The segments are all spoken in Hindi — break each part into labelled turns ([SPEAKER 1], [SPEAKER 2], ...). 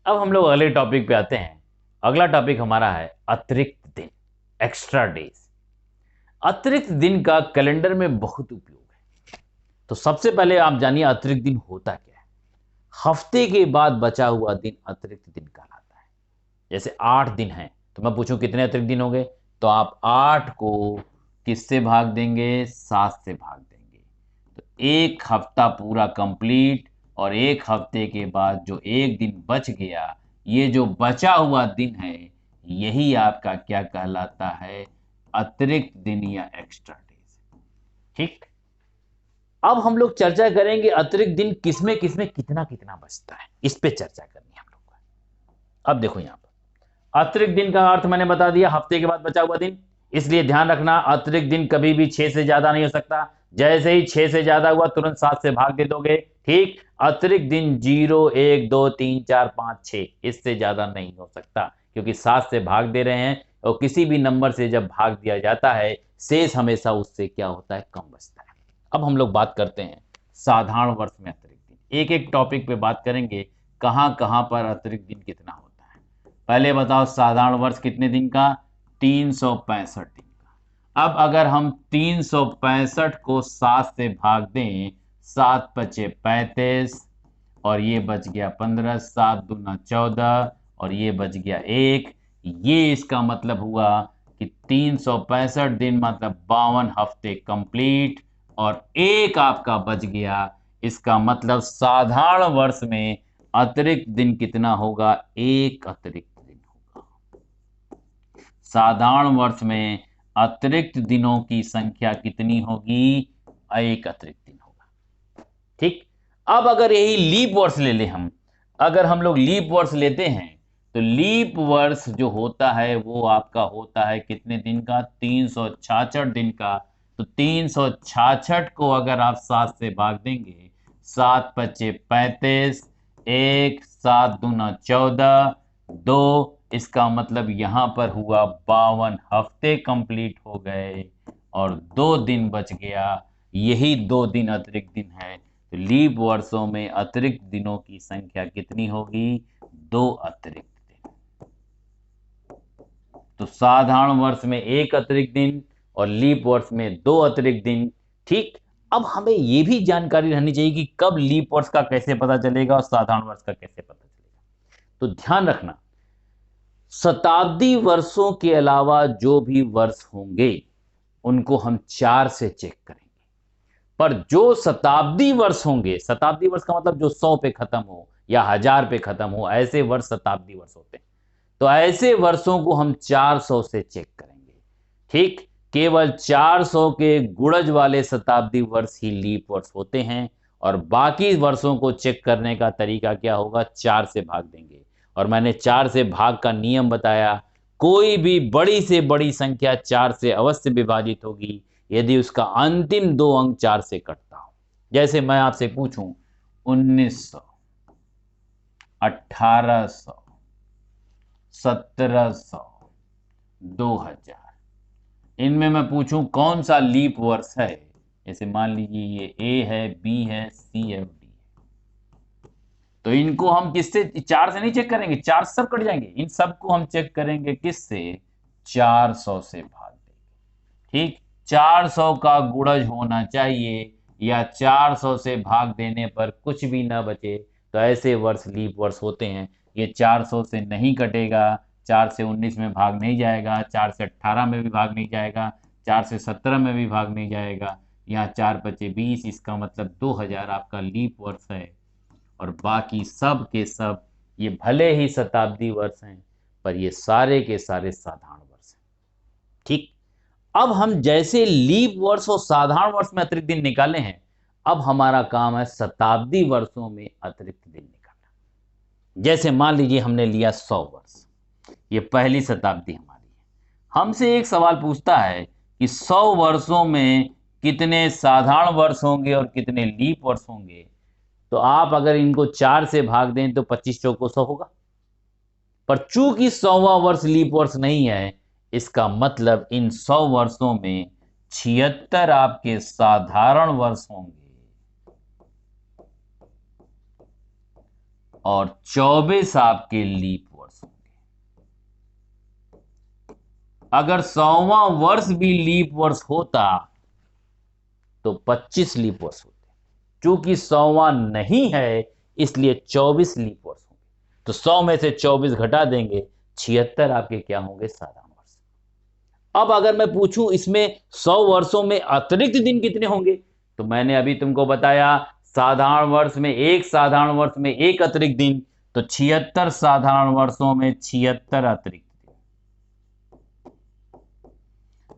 [SPEAKER 1] अब हम लोग अगले टॉपिक पे आते हैं। अगला टॉपिक हमारा है अतिरिक्त दिन, एक्स्ट्रा डेज। अतिरिक्त दिन का कैलेंडर में बहुत उपयोग है। तो सबसे पहले आप जानिए अतिरिक्त दिन होता क्या है। हफ्ते के बाद बचा हुआ दिन अतिरिक्त दिन कहलाता है। जैसे 8 दिन है तो मैं पूछूं कितने अतिरिक्त दिन हो गए, तो आप 8 को किससे भाग देंगे? 7 से भाग देंगे। तो एक हफ्ता पूरा कंप्लीट, और एक हफ्ते के बाद जो एक दिन बच गया, ये जो बचा हुआ दिन है, यही आपका क्या कहलाता है? अतिरिक्त दिन या एक्स्ट्रा डेज। ठीक। अब हम लोग चर्चा करेंगे अतिरिक्त दिन किसमें किसमें कितना कितना बचता है, इस पे चर्चा करनी है हम लोग को। अब देखो यहां पर अतिरिक्त दिन का अर्थ मैंने बता दिया, हफ्ते के बाद बचा हुआ दिन। इसलिए ध्यान रखना अतिरिक्त दिन कभी भी 6 से ज्यादा नहीं हो सकता। जैसे ही 6 से ज्यादा हुआ तुरंत 7 से भाग दे दोगे। ठीक। अतिरिक्त दिन 0, 1, 2, 3, 4, 5, 6 इससे ज्यादा नहीं हो सकता, क्योंकि 7 से भाग दे रहे हैं, और किसी भी नंबर से जब भाग दिया जाता है शेष हमेशा उससे क्या होता है? कम बचता है। अब हम लोग बात करते हैं साधारण वर्ष में अतिरिक्त दिन। एक एक टॉपिक पे बात करेंगे, कहां कहां पर अतिरिक्त दिन कितना होता है। पहले बताओ साधारण वर्ष कितने दिन का? 365 दिन का। अब अगर हम 365 को 7 से भाग दें, 7 पचे 35, और ये बच गया 15, 7 दूना 14, और ये बच गया 1। ये इसका मतलब हुआ कि 365 दिन मतलब 52 हफ्ते कंप्लीट, और एक आपका बच गया। इसका मतलब साधारण वर्ष में अतिरिक्त दिन कितना होगा? एक अतिरिक्त दिन होगा। साधारण वर्ष में अतिरिक्त दिनों की संख्या कितनी होगी? एक अतिरिक्त दिन होगा। ठीक। अब अगर यही लीप वर्ष ले ले हम, अगर हम लोग लीप वर्ष लेते हैं, तो लीप वर्ष जो होता है वो आपका होता है कितने दिन का? 366 दिन का। तो 366 को अगर आप 7 से भाग देंगे, 7 पचे 35, 1, 7 दूना 14, 2, इसका मतलब यहां पर हुआ 52 हफ्ते कंप्लीट हो गए, और 2 दिन बच गया। यही 2 दिन अतिरिक्त दिन है। तो लीप वर्षों में अतिरिक्त दिनों की संख्या कितनी होगी? 2 अतिरिक्त दिन। तो साधारण वर्ष में एक अतिरिक्त दिन, और लीप वर्ष में 2 अतिरिक्त दिन। ठीक। अब हमें यह भी जानकारी रहनी चाहिए कि कब लीप वर्ष का कैसे पता चलेगा और साधारण वर्ष का कैसे पता चलेगा। तो ध्यान रखना, शताब्दी वर्षों के अलावा जो भी वर्ष होंगे उनको हम 4 से चेक करेंगे। पर जो शताब्दी वर्ष होंगे, शताब्दी वर्ष का मतलब जो 100 पे खत्म हो या 1000 पे खत्म हो, ऐसे वर्ष शताब्दी वर्ष होते हैं। तो ऐसे वर्षों को हम 400 से चेक करेंगे। ठीक। केवल 400 के गुणज वाले शताब्दी वर्ष ही लीप वर्ष होते हैं, और बाकी वर्षों को चेक करने का तरीका क्या होगा? 4 से भाग देंगे। और मैंने 4 से भाग का नियम बताया, कोई भी बड़ी से बड़ी संख्या 4 से अवश्य विभाजित होगी यदि उसका अंतिम 2 अंक 4 से कटता हो। जैसे मैं आपसे पूछूं 1900, 1800, 1700, 2000, इनमें मैं पूछूं कौन सा लीप वर्ष है, जैसे मान लीजिए ये ए है, बी है, सी है, डी है, तो इनको हम किससे? 4 से नहीं चेक करेंगे, 4 सब कट जाएंगे। इन सबको हम चेक करेंगे किससे? 400 से भाग देंगे। ठीक। 400 का गुणज होना चाहिए, या 400 से भाग देने पर कुछ भी ना बचे, तो ऐसे वर्ष लीप वर्ष होते हैं। ये 400 से नहीं कटेगा, 4 से 19 में भाग नहीं जाएगा, 4 से 18 में भी भाग नहीं जाएगा, 4 से 17 में भी भाग नहीं जाएगा। यहाँ 4 बचे 20, इसका मतलब 2000 आपका लीप वर्ष है। और बाकी सब के सब ये भले ही शताब्दी वर्ष हैं, पर ये सारे के सारे साधारण वर्ष हैं। ठीक। अब हम जैसे लीप वर्ष और साधारण वर्ष में अतिरिक्त दिन निकाले हैं, अब हमारा काम है शताब्दी वर्षों में अतिरिक्त दिन निकालना। जैसे मान लीजिए हमने लिया 100 वर्ष, ये पहली शताब्दी हमारी है। हमसे एक सवाल पूछता है कि 100 वर्षों में कितने साधारण वर्ष होंगे और कितने लीप वर्ष होंगे। तो आप अगर इनको 4 से भाग दें तो 25 चौको 100 होगा। पर चूंकि 100वां वर्ष लीप वर्ष नहीं है, इसका मतलब इन 100 वर्षों में 76 आपके साधारण वर्ष होंगे, और 24 आपके लीप वर्ष होंगे। अगर 100वां वर्ष भी लीप वर्ष होता तो 25 लीप वर्ष होते। चूंकि 100वां नहीं है इसलिए 24 लीप वर्ष होंगे। तो 100 में से 24 घटा देंगे, 76 आपके क्या होंगे, साधारण वर्ष। अब अगर मैं पूछूं इसमें 100 वर्षों में अतिरिक्त दिन कितने होंगे, तो मैंने अभी तुमको बताया साधारण वर्ष में एक साधारण वर्ष में एक अतिरिक्त दिन, तो 76 साधारण वर्षों में 76 अतिरिक्त दिन,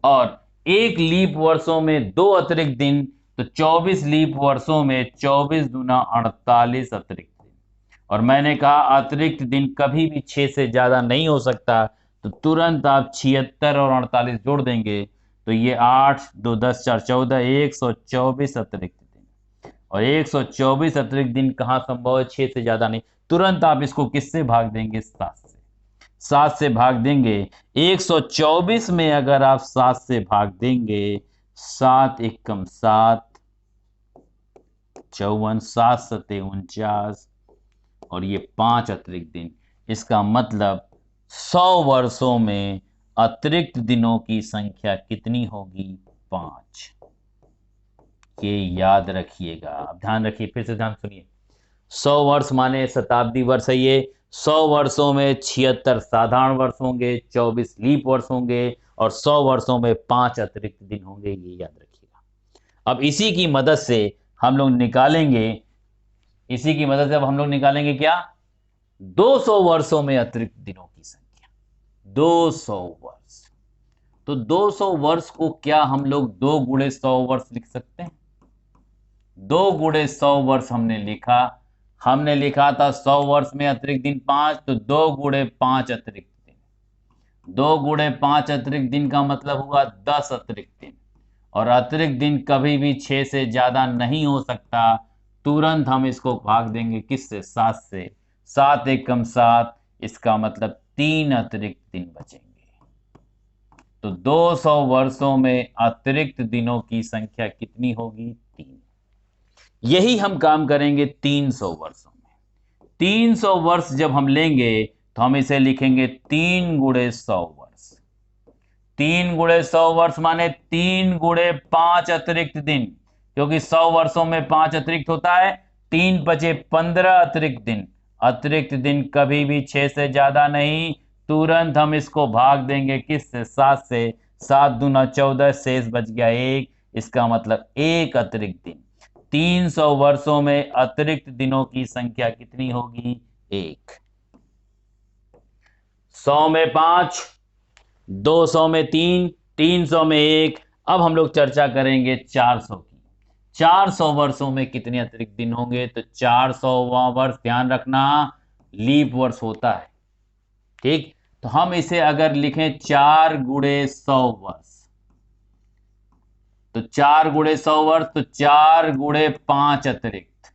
[SPEAKER 1] और एक लीप वर्षों में 2 अतिरिक्त दिन, तो 24 लीप वर्षों में 24 दूना 48 अतिरिक्त दिन। और मैंने कहा अतिरिक्त दिन कभी भी 6 से ज्यादा नहीं हो सकता, तो तुरंत आप 76 और 48 जोड़ देंगे, तो ये 8 2 10 4 14 124 अतिरिक्त दिन। और 124 अतिरिक्त दिन कहाँ संभव है, 6 से ज्यादा नहीं। तुरंत आप इसको किससे भाग देंगे, 7 से। 7 से भाग देंगे, 124 में अगर आप 7 से भाग देंगे, 7 एकम 7, 54, 7 सते 49, और ये 5 अतिरिक्त दिन। इसका मतलब 100 वर्षों में अतिरिक्त दिनों की संख्या कितनी होगी, 5। ये याद रखिएगा। अब ध्यान रखिए, फिर से ध्यान सुनिए। 100 वर्ष माने शताब्दी वर्ष है ये। 100 वर्षों में 76 साधारण वर्ष होंगे, 24 लीप वर्ष होंगे, और 100 वर्षों में 5 अतिरिक्त दिन होंगे, ये याद रखिएगा। अब इसी की मदद से हम लोग निकालेंगे क्या, 200 वर्षों में अतिरिक्त दिनों की संख्या, 200 वर्ष। तो 200 वर्ष को क्या हम लोग 2 गुणे 100 वर्ष लिख सकते हैं? 2 गुणे 100 वर्ष हमने लिखा था 100 वर्ष में अतिरिक्त दिन 5, तो 2 गुणे 5 अतिरिक्त दिन। 2 गुणे 5 अतिरिक्त दिन का मतलब हुआ 10 अतिरिक्त दिन, और अतिरिक्त दिन कभी भी 6 से ज्यादा नहीं हो सकता। तुरंत हम इसको भाग देंगे किससे, 7 से। 7 एकम 7, इसका मतलब 3 अतिरिक्त दिन बचेंगे। तो 200 वर्षों में अतिरिक्त दिनों की संख्या कितनी होगी, 3। यही हम काम करेंगे 300 वर्षों में। 300 वर्ष जब हम लेंगे तो हम इसे लिखेंगे 3 गुणे 100 वर्ष। 3 गुणे 100 वर्ष माने 3 गुणे 5 अतिरिक्त दिन, क्योंकि 100 वर्षों में 5 अतिरिक्त होता है। 3 बचे 15 अतिरिक्त दिन। अतिरिक्त दिन कभी भी 6 से ज्यादा नहीं। तुरंत हम इसको भाग देंगे किससे, 7 से। 7 दूना 14, शेष बच गया 1, इसका मतलब 1 अतिरिक्त दिन। 300 वर्षों में अतिरिक्त दिनों की संख्या कितनी होगी, 1। 100 में 5, 200 में 3, 300 में 1। अब हम लोग चर्चा करेंगे 400 की। 400 वर्षों में कितने अतिरिक्त दिन होंगे, तो 400वां वर्ष ध्यान रखना लीप वर्ष होता है, ठीक। तो हम इसे अगर लिखें 4 गुणे 100 वर्ष, तो 4 गुणे 100 वर्ष, तो 4 गुणे 5 अतिरिक्त,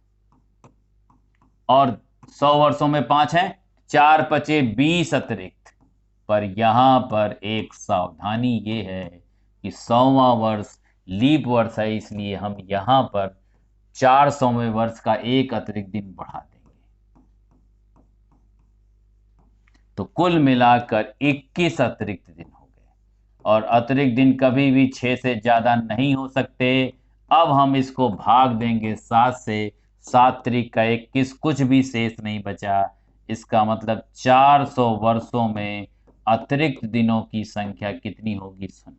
[SPEAKER 1] और 100 वर्षों में 5 है, 4 पचे 20 अतिरिक्त। पर यहां पर एक सावधानी ये है कि 100वां वर्ष लीप वर्ष है, इसलिए हम यहां पर 400वें वर्ष का 1 अतिरिक्त दिन बढ़ा देंगे। तो कुल मिलाकर 21 अतिरिक्त दिन हो गए, और अतिरिक्त दिन कभी भी 6 से ज्यादा नहीं हो सकते। अब हम इसको भाग देंगे 7 से। 7 त्रिक का 21, कुछ भी शेष नहीं बचा। इसका मतलब 400 वर्षों में अतिरिक्त दिनों की संख्या कितनी होगी, सुनो।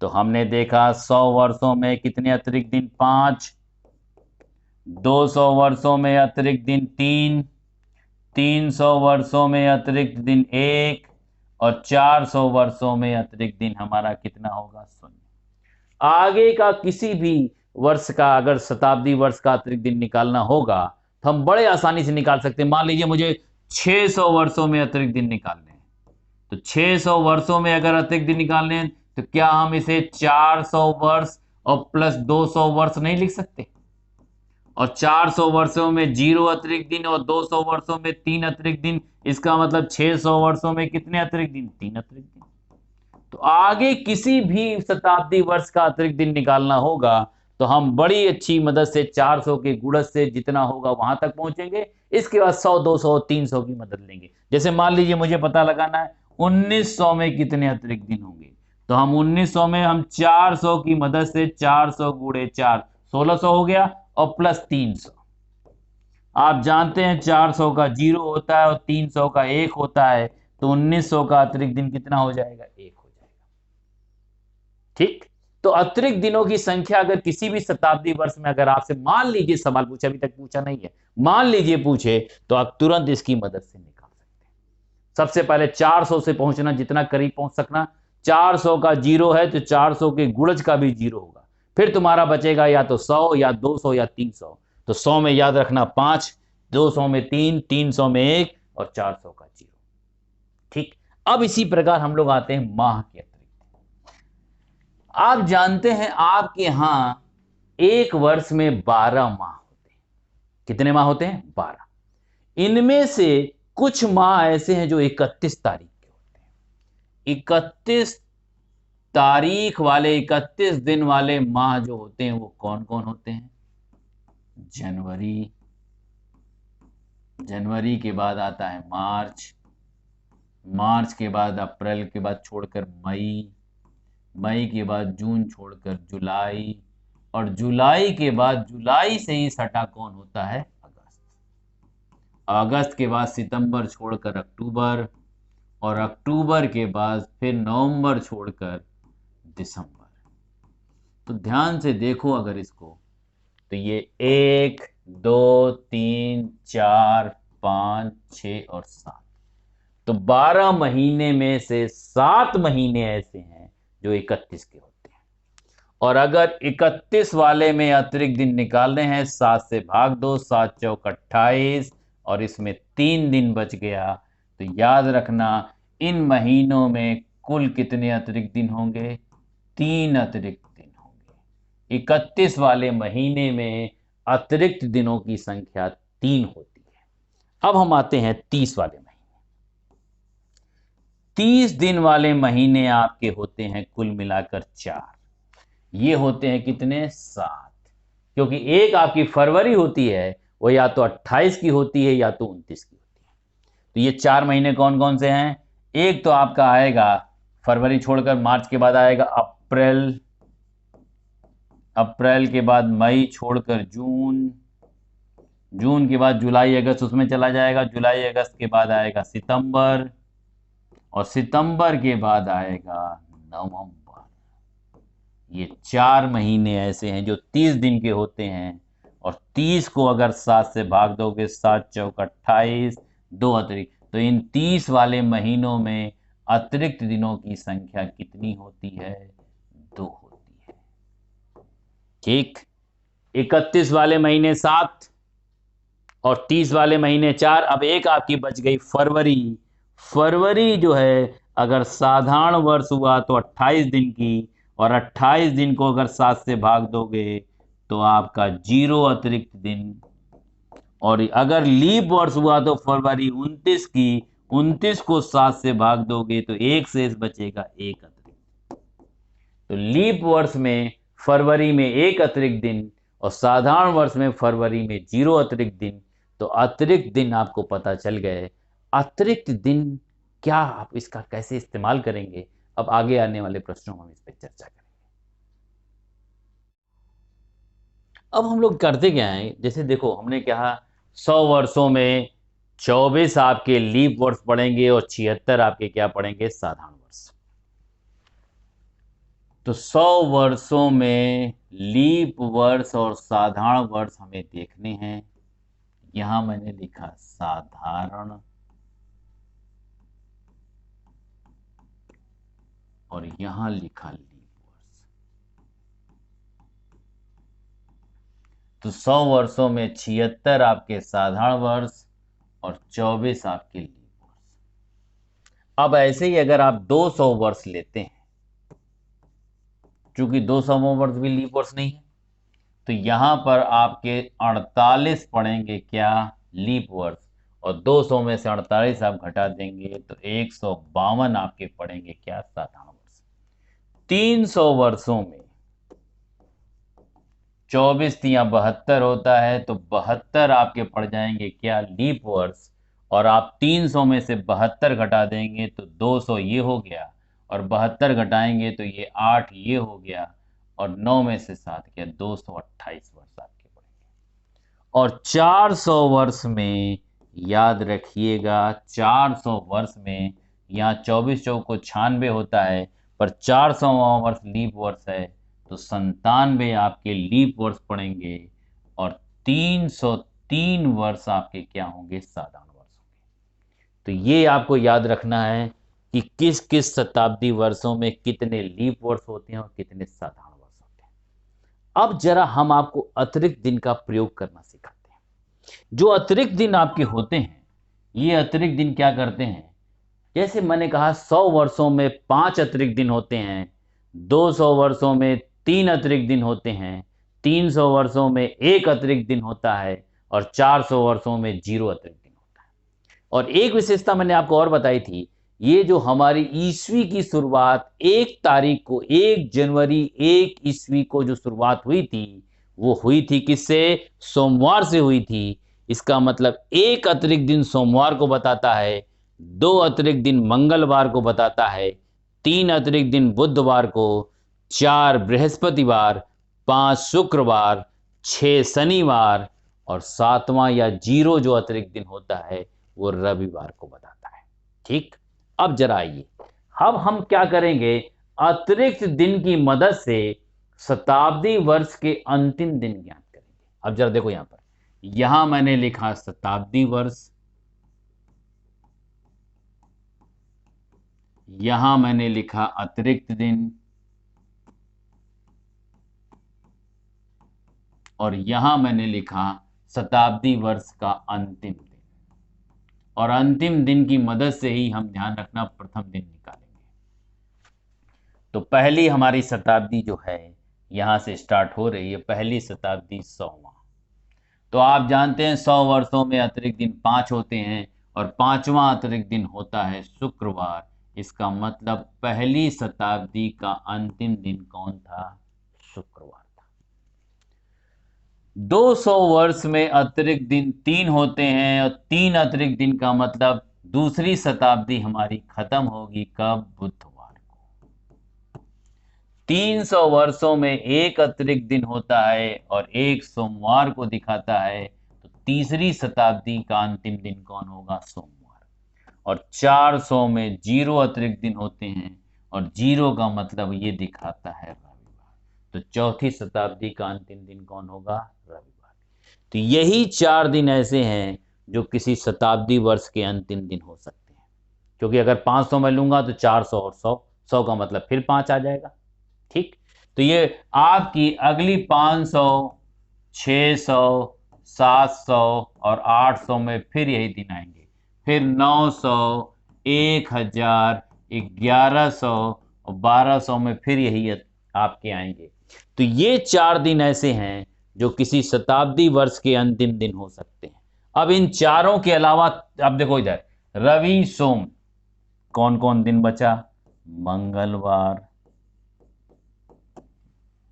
[SPEAKER 1] तो हमने देखा 100 वर्षों में कितने अतिरिक्त दिन, 5। 200 वर्षों में अतिरिक्त दिन 3। 300 वर्षों में अतिरिक्त दिन 1, और 400 वर्षों में अतिरिक्त दिन हमारा कितना होगा, 0। आगे का किसी भी वर्ष का अगर शताब्दी वर्ष का अतिरिक्त दिन निकालना होगा तो हम बड़े आसानी से निकाल सकते हैं। मान लीजिए मुझे 600 वर्षों में अतिरिक्त दिन निकालने हैं, तो 600 वर्षों में अगर अतिरिक्त दिन निकालने हैं तो क्या हम इसे 400 वर्ष और प्लस 200 वर्ष नहीं लिख सकते? और 400 वर्षों में 0 अतिरिक्त दिन और 200 वर्षों में 3 अतिरिक्त दिन, इसका मतलब 600 वर्षों में कितने अतिरिक्त दिन, 3 अतिरिक्त दिन। तो आगे किसी भी शताब्दी वर्ष का अतिरिक्त दिन निकालना होगा तो हम बड़ी अच्छी मदद से 400 के गुणज से जितना होगा वहां तक पहुंचेंगे। इसके बाद 100, 200, 300 की मदद लेंगे। जैसे मान लीजिए मुझे पता लगाना है 1900 में कितने अतिरिक्त दिन होंगे, तो हम 1900 में हम 400 की मदद से 400 गुणे 4 1600 हो गया, और प्लस 300। आप जानते हैं 400 का 0 होता है और 300 का 1 होता है, तो 1900 का अतिरिक्त दिन कितना हो जाएगा? 1 हो जाएगा। ठीक, तो अतिरिक्त दिनों की संख्या अगर किसी भी शताब्दी वर्ष में अगर आपसे मान लीजिए सवाल पूछे, अभी तक पूछा नहीं है, मान लीजिए पूछे, तो आप तुरंत इसकी मदद से निकाल सकते हैं। सबसे पहले 400 से पहुंचना, जितना करीब पहुंच सकना। 400 का 0 है तो 400 के गुणज का भी 0 होगा, फिर तुम्हारा बचेगा या तो 100 या 200 या 300। तो 100 में याद रखना 5, 200 में 3, 300 में 1 और 400 का 0। ठीक, अब इसी प्रकार हम लोग आते हैं माह के अतिरिक्त। आप जानते हैं आपके यहां एक वर्ष में 12 माह होते हैं। कितने माह होते हैं? 12। इनमें से कुछ माह ऐसे हैं जो 31 तारीख के होते हैं। 31 तारीख वाले, 31 दिन वाले माह जो होते हैं वो कौन कौन होते हैं? जनवरी, जनवरी के बाद आता है मार्च, मार्च के बाद अप्रैल के बाद छोड़कर मई, मई के बाद जून छोड़कर जुलाई, और जुलाई के बाद जुलाई से ही सटा कौन होता है? अगस्त। अगस्त के बाद सितंबर छोड़कर अक्टूबर, और अक्टूबर के बाद फिर नवंबर छोड़कर दिसंबर। तो ध्यान से देखो अगर इसको, तो ये 1, 2, 3, 4, 5, 6 और 7। तो 12 महीने में से 7 महीने ऐसे हैं जो 31 के होते हैं। और अगर 31 वाले में अतिरिक्त दिन निकालने हैं, 7 से भाग दो, 7 चौक 28, और इसमें 3 दिन बच गया। तो याद रखना इन महीनों में कुल कितने अतिरिक्त दिन होंगे? 3 अतिरिक्त दिन होंगे। 31 वाले महीने में अतिरिक्त दिनों की संख्या 3 होती है। अब हम आते हैं 30 वाले महीने। 30 दिन वाले महीने आपके होते हैं कुल मिलाकर 4। ये होते हैं कितने? 7। क्योंकि एक आपकी फरवरी होती है, वो या तो 28 की होती है या तो 29 की होती है। तो ये 4 महीने कौन कौन से हैं? एक तो आपका आएगा फरवरी छोड़कर, मार्च के बाद आएगा अप्रैल, अप्रैल के बाद मई छोड़कर जून, जून के बाद जुलाई अगस्त उसमें चला जाएगा, जुलाई अगस्त के बाद आएगा सितंबर, और सितंबर के बाद आएगा नवंबर। ये 4 महीने ऐसे हैं जो 30 दिन के होते हैं, और 30 को अगर 7 से भाग दोगे, 7 चौक 28, 2 अतिरिक्त, तो इन 30 वाले महीनों में अतिरिक्त दिनों की संख्या कितनी होती है? 2 होती है। ठीक, 31 वाले महीने 7 और 30 वाले महीने 4। अब एक आपकी बच गई फरवरी। फरवरी जो है अगर साधारण वर्ष हुआ तो 28 दिन की, और 28 दिन को अगर 7 से भाग दोगे तो आपका 0 अतिरिक्त दिन, और अगर लीप वर्ष हुआ तो फरवरी 29 की, 29 को 7 से भाग दोगे तो एक शेष बचेगा, 1 अतिरिक्त। तो लीप वर्ष में फरवरी में 1 अतिरिक्त दिन, और साधारण वर्ष में फरवरी में 0 अतिरिक्त दिन। तो अतिरिक्त दिन आपको पता चल गए। अतिरिक्त दिन क्या, आप इसका कैसे इस्तेमाल करेंगे, अब आगे आने वाले प्रश्नों में हम इस पर चर्चा करेंगे। अब हम लोग करते क्या है, जैसे देखो हमने कहा 100 वर्षों में 24 आपके लीप वर्ष पड़ेंगे और 76 आपके क्या पड़ेंगे? साधारण वर्ष। तो 100 वर्षों में लीप वर्ष और साधारण वर्ष हमें देखने हैं। यहां मैंने लिखा साधारण, और यहां लिखा लीप वर्ष। तो 100 वर्षों में 76 आपके साधारण वर्ष और 24 आपके लीप वर्ष। अब ऐसे ही अगर आप 200 वर्ष लेते हैं, चूंकि 200 वर्ष भी लीप वर्ष नहीं है, तो यहां पर आपके 48 पड़ेंगे क्या? लीप वर्ष। और 200 में से 48 आप घटा देंगे तो 152 आपके पड़ेंगे क्या? साधारण वर्ष। 300 वर्षों में 24 तिया 72 होता है, तो 72 आपके पड़ जाएंगे क्या, लीप वर्ष। और आप 300 में से 72 घटा देंगे तो 200 ये हो गया, और 72 घटाएंगे तो ये 8 ये हो गया, और 9 में से 7 क्या, 228 वर्ष आपके पड़ेंगे। और 400 वर्ष में, याद रखिएगा, 400 वर्ष में, यहाँ 24 चौको 96 होता है, पर 400वां वर्ष लीप वर्ष है, तो 97 आपके लीप वर्ष पड़ेंगे, और 303 वर्ष आपके क्या होंगे, साधारण वर्ष होंगे। तो ये आपको याद रखना है कि किस किस शताब्दी वर्षों में कितने लीप वर्ष होते हैं और कितने साधारण वर्ष होते हैं। अब जरा हम आपको अतिरिक्त दिन का प्रयोग करना सिखाते हैं। जो अतिरिक्त दिन आपके होते हैं, ये अतिरिक्त दिन क्या करते हैं, जैसे मैंने कहा 100 वर्षों में 5 अतिरिक्त दिन होते हैं, 200 वर्षों में 3 अतिरिक्त दिन होते हैं, 300 वर्षों में 1 अतिरिक्त दिन होता है, और 400 वर्षों में 0 अतिरिक्त दिन होता है। और एक विशेषता मैंने आपको और बताई थी, ये जो हमारी ईस्वी की शुरुआत 1 तारीख को, 1 जनवरी 1 ईस्वी को जो शुरुआत हुई थी, वो हुई थी किससे, सोमवार से हुई थी। इसका मतलब 1 अतिरिक्त दिन सोमवार को बताता है, 2 अतिरिक्त दिन मंगलवार को बताता है, 3 अतिरिक्त दिन बुधवार को, 4 बृहस्पतिवार, 5 शुक्रवार, 6 शनिवार, और 7वां या 0 जो अतिरिक्त दिन होता है वो रविवार को बताता है। ठीक, अब जरा आइए, अब हम क्या करेंगे, अतिरिक्त दिन की मदद से शताब्दी वर्ष के अंतिम दिन ज्ञात करेंगे। अब जरा देखो यहां पर, यहां मैंने लिखा शताब्दी वर्ष, यहां मैंने लिखा अतिरिक्त दिन, और यहां मैंने लिखा शताब्दी वर्ष का अंतिम दिन। और अंतिम दिन की मदद से ही हम, ध्यान रखना, प्रथम दिन निकालेंगे। तो पहली हमारी शताब्दी जो है यहां से स्टार्ट हो रही है, पहली शताब्दी 100वां। तो आप जानते हैं 100 वर्षों में अतिरिक्त दिन 5 होते हैं, और 5वां अतिरिक्त दिन होता है शुक्रवार। इसका मतलब पहली शताब्दी का अंतिम दिन कौन था, शुक्रवार था। 200 वर्ष में अतिरिक्त दिन 3 होते हैं, और 3 अतिरिक्त दिन का मतलब दूसरी शताब्दी हमारी खत्म होगी कब, बुधवार को। 300 वर्षों में 1 अतिरिक्त दिन होता है, और 1 सोमवार को दिखाता है, तो तीसरी शताब्दी का अंतिम दिन कौन होगा, सोमवार। और 400 में 0 अतिरिक्त दिन होते हैं, और 0 का मतलब ये दिखाता है रविवार। तो चौथी शताब्दी का अंतिम दिन कौन होगा, रविवार। तो यही 4 दिन ऐसे हैं जो किसी शताब्दी वर्ष के अंतिम दिन हो सकते हैं, क्योंकि अगर 500 में लूंगा तो 400 और 100, 100 का मतलब फिर 5 आ जाएगा। ठीक, तो ये आपकी अगली 500, 600, 700 और 800 में फिर यही दिन आएंगे, फिर 900, 1000, 1100 और 1200 में फिर यही आपके आएंगे। तो ये 4 दिन ऐसे हैं जो किसी शताब्दी वर्ष के अंतिम दिन हो सकते हैं। अब इन चारों के अलावा, अब देखो इधर, रवि सोम, कौन कौन दिन बचा, मंगलवार,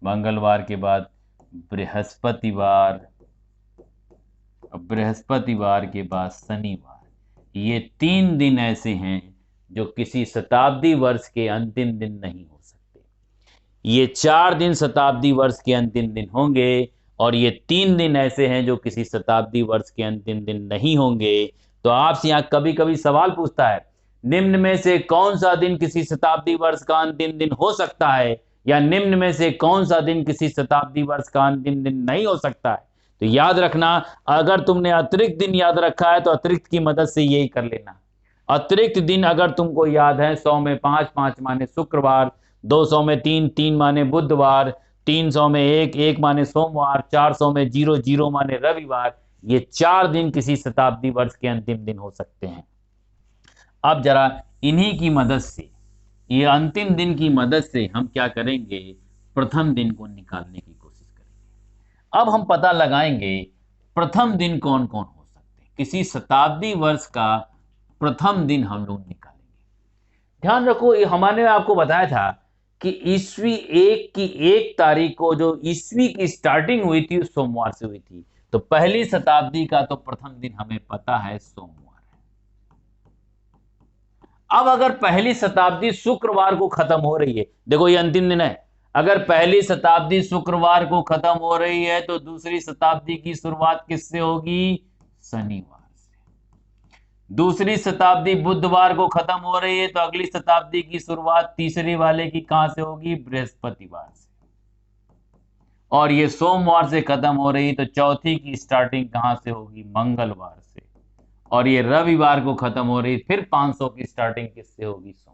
[SPEAKER 1] मंगलवार के बाद बृहस्पतिवार, बृहस्पतिवार के बाद शनिवार। ये 3 दिन ऐसे हैं जो किसी शताब्दी वर्ष के अंतिम दिन नहीं हो सकते। ये 4 दिन शताब्दी वर्ष के अंतिम दिन होंगे, और ये 3 दिन ऐसे हैं जो किसी शताब्दी वर्ष के अंतिम दिन नहीं होंगे। तो आपसे यहाँ कभी कभी सवाल पूछता है, निम्न में से कौन सा दिन किसी शताब्दी वर्ष का अंतिम दिन हो सकता है, या निम्न में से कौन सा दिन किसी शताब्दी वर्ष का अंतिम दिन नहीं हो सकता है। तो याद रखना, अगर तुमने अतिरिक्त दिन याद रखा है तो अतिरिक्त की मदद से यही कर लेना। अतिरिक्त दिन अगर तुमको याद है, 100 में 5, 5 माने शुक्रवार, 200 में 3, 3 माने बुधवार, 300 में 1, 1 माने सोमवार, 400 में 0, 0 माने रविवार। ये 4 दिन किसी शताब्दी वर्ष के अंतिम दिन हो सकते हैं। अब जरा इन्हीं की मदद से, ये अंतिम दिन की मदद से हम क्या करेंगे, प्रथम दिन को निकालने की कोशिश करेंगे। अब हम पता लगाएंगे प्रथम दिन कौन कौन हो सकते हैं। किसी शताब्दी वर्ष का प्रथम दिन हम लोग निकालेंगे। ध्यान रखो, ये हमने आपको बताया था कि ईस्वी एक की 1 तारीख को जो ईस्वी की स्टार्टिंग हुई थी उस सोमवार से हुई थी। तो पहली शताब्दी का तो प्रथम दिन हमें पता है सोमवार है। अब अगर पहली शताब्दी शुक्रवार को खत्म हो रही है, देखो ये अंतिम दिन है, अगर पहली शताब्दी शुक्रवार को खत्म हो रही है तो दूसरी शताब्दी की शुरुआत किससे होगी? शनिवार से। दूसरी शताब्दी बुधवार को खत्म हो रही है तो अगली शताब्दी की शुरुआत तीसरी वाले की कहां से होगी? बृहस्पतिवार से। और ये सोमवार से खत्म हो रही तो चौथी की स्टार्टिंग कहां से होगी? मंगलवार से। और ये रविवार को खत्म हो रही, फिर 500 की स्टार्टिंग किससे होगी? सोमवार।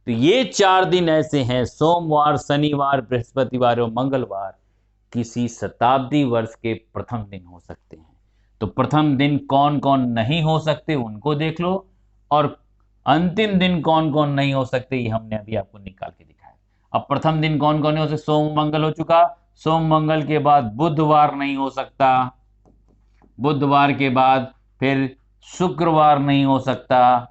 [SPEAKER 1] तो ये 4 दिन ऐसे हैं, सोमवार, शनिवार, बृहस्पतिवार और मंगलवार, किसी शताब्दी वर्ष के प्रथम दिन हो सकते हैं। तो प्रथम दिन कौन कौन नहीं हो सकते उनको देख लो, और अंतिम दिन कौन कौन नहीं हो सकते ये हमने अभी आपको निकाल के दिखाया। अब प्रथम दिन कौन कौन नहीं हो सकते? सोम मंगल हो चुका, सोम मंगल के बाद बुधवार नहीं हो सकता, बुधवार के बाद फिर शुक्रवार नहीं हो सकता,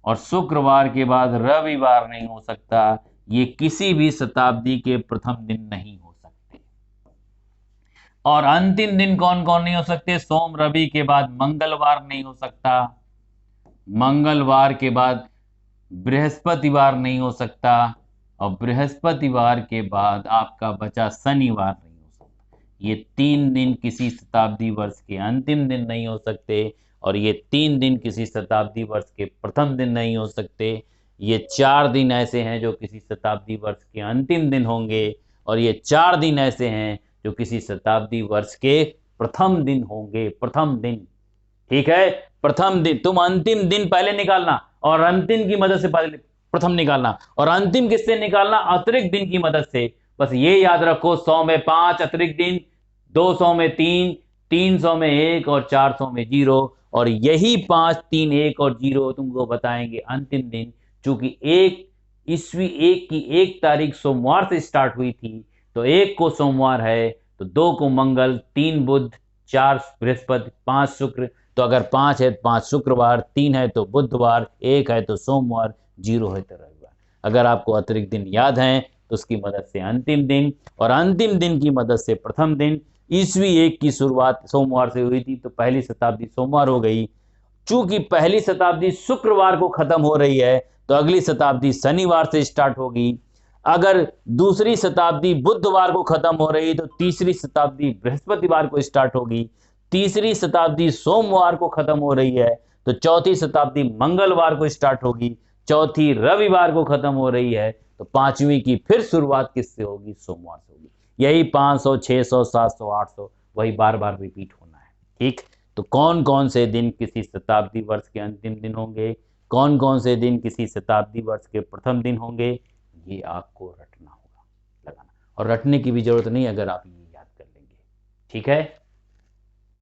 [SPEAKER 1] और शुक्रवार के बाद रविवार नहीं हो सकता। ये किसी भी शताब्दी के प्रथम दिन नहीं हो सकते। और अंतिम दिन कौन कौन नहीं हो सकते? सोम रवि के बाद मंगलवार नहीं हो सकता, मंगलवार के बाद बृहस्पतिवार नहीं हो सकता, और बृहस्पतिवार के बाद आपका बचा शनिवार नहीं हो सकता। ये 3 दिन किसी शताब्दी वर्ष के अंतिम दिन नहीं हो सकते, और ये 3 दिन किसी शताब्दी वर्ष के प्रथम दिन नहीं हो सकते। ये 4 दिन ऐसे हैं जो किसी शताब्दी वर्ष के अंतिम दिन होंगे, और ये 4 दिन ऐसे हैं जो किसी शताब्दी वर्ष के प्रथम दिन होंगे। प्रथम दिन, ठीक है, प्रथम दिन। तुम अंतिम दिन पहले निकालना और अंतिम की मदद से पहले प्रथम निकालना, और अंतिम किससे निकालना? अतिरिक्त दिन की मदद से। बस ये याद रखो, 100 में 5 अतिरिक्त दिन, 200 में 3, 300 में 1 और 400 में 0। और यही 5, 3, 1 और 0 तुमको बताएंगे अंतिम दिन। चूंकि ईस्वी एक की 1 तारीख सोमवार से स्टार्ट हुई थी, तो 1 को सोमवार है, तो 2 को मंगल, 3 बुध, 4 बृहस्पति, 5 शुक्र। तो अगर 5 है तो 5 शुक्रवार, 3 है तो बुधवार, 1 है तो सोमवार, 0 है तो रविवार। अगर आपको अतिरिक्त दिन याद हैं तो उसकी मदद से अंतिम दिन, और अंतिम दिन की मदद से प्रथम दिन। ईस्वी एक की शुरुआत सोमवार से हुई थी तो पहली शताब्दी सोमवार हो गई। चूंकि पहली शताब्दी शुक्रवार को खत्म हो रही है तो अगली शताब्दी शनिवार से स्टार्ट होगी। अगर दूसरी शताब्दी बुधवार को खत्म हो रही तो तीसरी शताब्दी बृहस्पतिवार को स्टार्ट होगी। तीसरी शताब्दी सोमवार को खत्म हो रही है तो चौथी शताब्दी मंगलवार को स्टार्ट होगी। चौथी रविवार को खत्म हो रही है तो पांचवी की फिर शुरुआत किससे होगी? सोमवार से होगी। यही 500, 600, 700, 800 वही बार बार रिपीट होना है, ठीक। तो कौन कौन से दिन किसी शताब्दी वर्ष के अंतिम दिन होंगे, कौन कौन से दिन किसी शताब्दी वर्ष के प्रथम दिन होंगे, ये आपको रटना होगा, लगाना। और रटने की भी जरूरत नहीं अगर आप ये याद कर लेंगे, ठीक है।